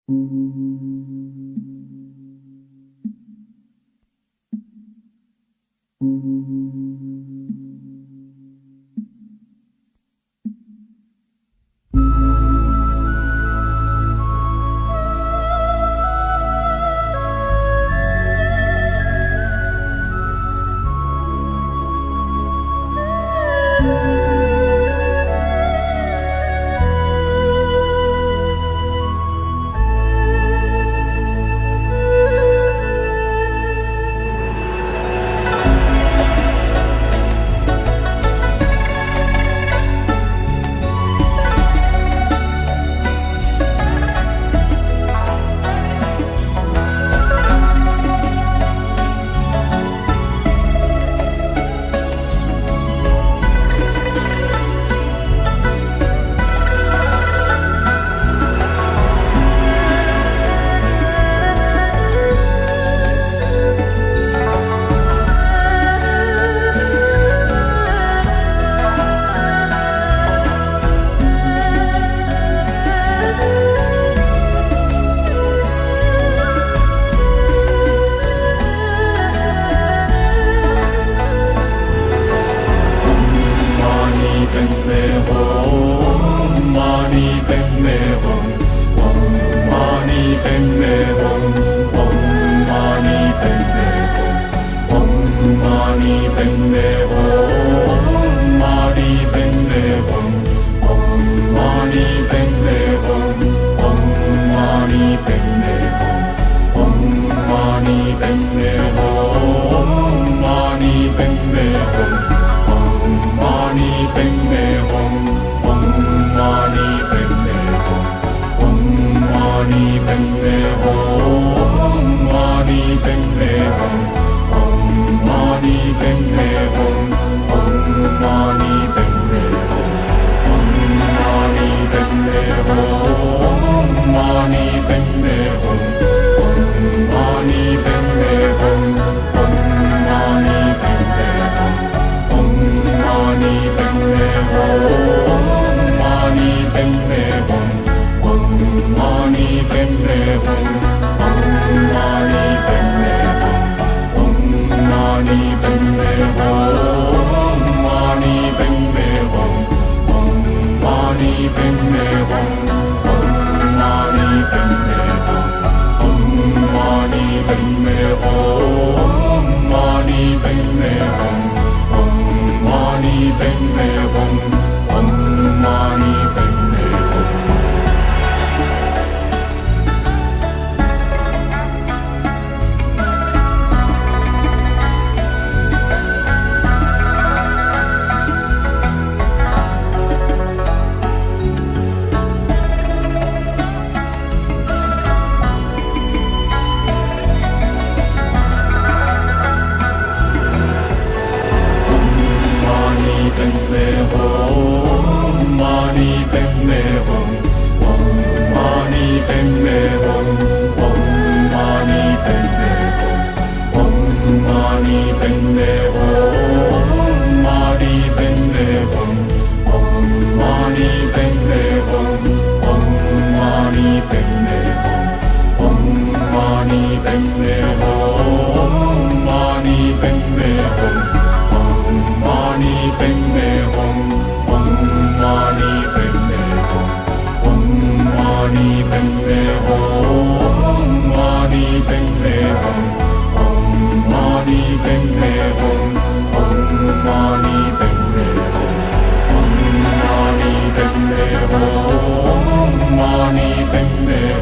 Om Mani Padme Hum.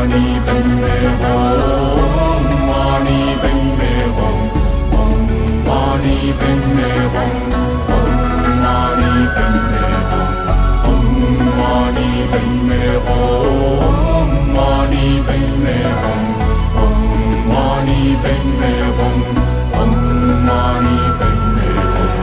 Mani Padme Hum, Mani Padme Hum, Om Mani Padme Hum, Om Mani Padme Hum, Om Mani Padme Hum, Mani Padme Hum, Om Mani Padme Hum, Om Mani Padme Hum.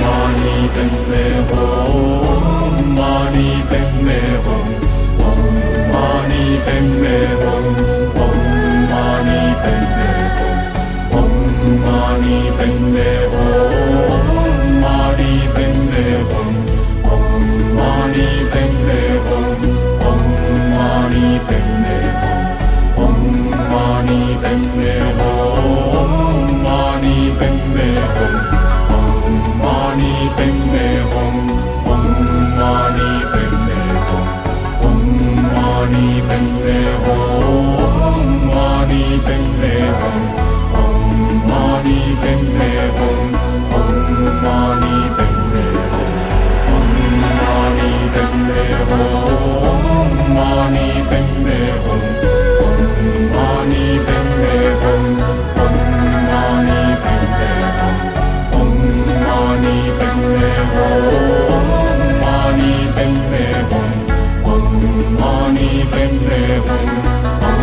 Mani Padme Hum, Om Mani Padme Hum, Om Mani Padme Hum, Om Mani Padme Hum, Mani Padme Hum, Om Mani Padme Hum, Om Mani Padme Hum, Om Mani Padme Hum, Mani Padme Hum, Om Mani Padme Hum, Om Mani Padme Hum, Om Mani Padme Hum, Mani Padme Hum, Om Mani Padme Hum, Om Mani Padme Hum, Om Mani Padme Hum, Mani Padme Hum, Om Mani Padme Hum, Om Mani Padme Hum, Om Mani Padme Hum, Mani Padme Hum, Om Mani Padme Hum, Om Mani Padme Hum, Om Mani Padme Hum, Mani Padme Hum, Om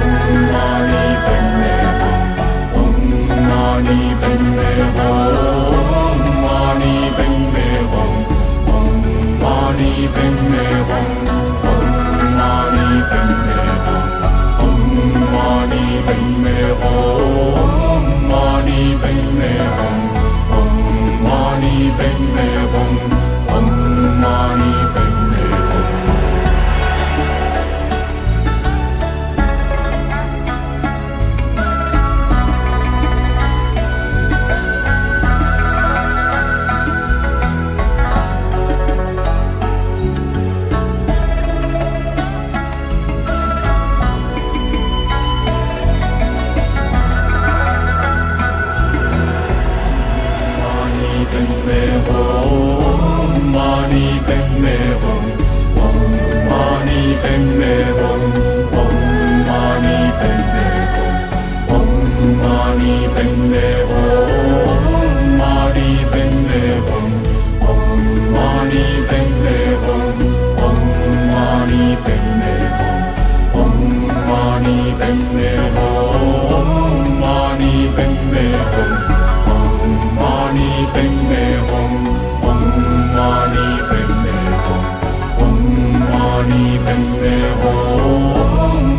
Mani Padme Hum, Om Mani Padme Hum, Om Mani Padme Hum, Mani Padme Hum, Om Mani Padme Hum, Om Mani Padme Hum. Mani Padme Hum, Om Mani Padme Hum, Om Mani Padme Hum, Om Mani Padme Hum, Mani Padme Hum, Om Mani Padme Hum, Om Mani Padme Hum, Om Mani Padme Hum, Mani Padme Hum, Om Mani Padme Hum, Om Mani Padme Hum, Om Mani Padme Hum, Mani Padme Hum, Om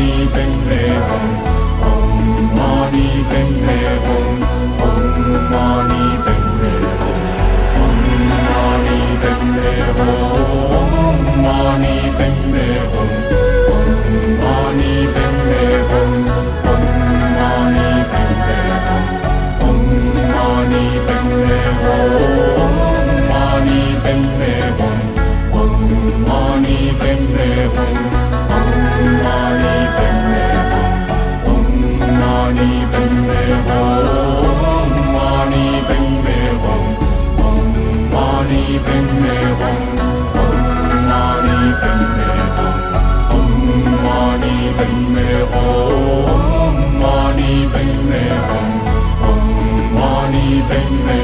Mani Padme Hum, Om Mani Padme Hum, Om Mani Padme Hum, Mani Padme Hum, Om Mani Padme Hum, Om Mani Padme Hum, Om Mani Padme Hum, Mani Padme Hum, Om Mani Padme Hum, Om Mani Padme Hum, Om Mani Padme Hum, Mani Padme Hum, Om Mani Padme Hum, Om Mani Padme Hum, Om Mani Padme Hum, Mani Padme Hum, Om Mani Padme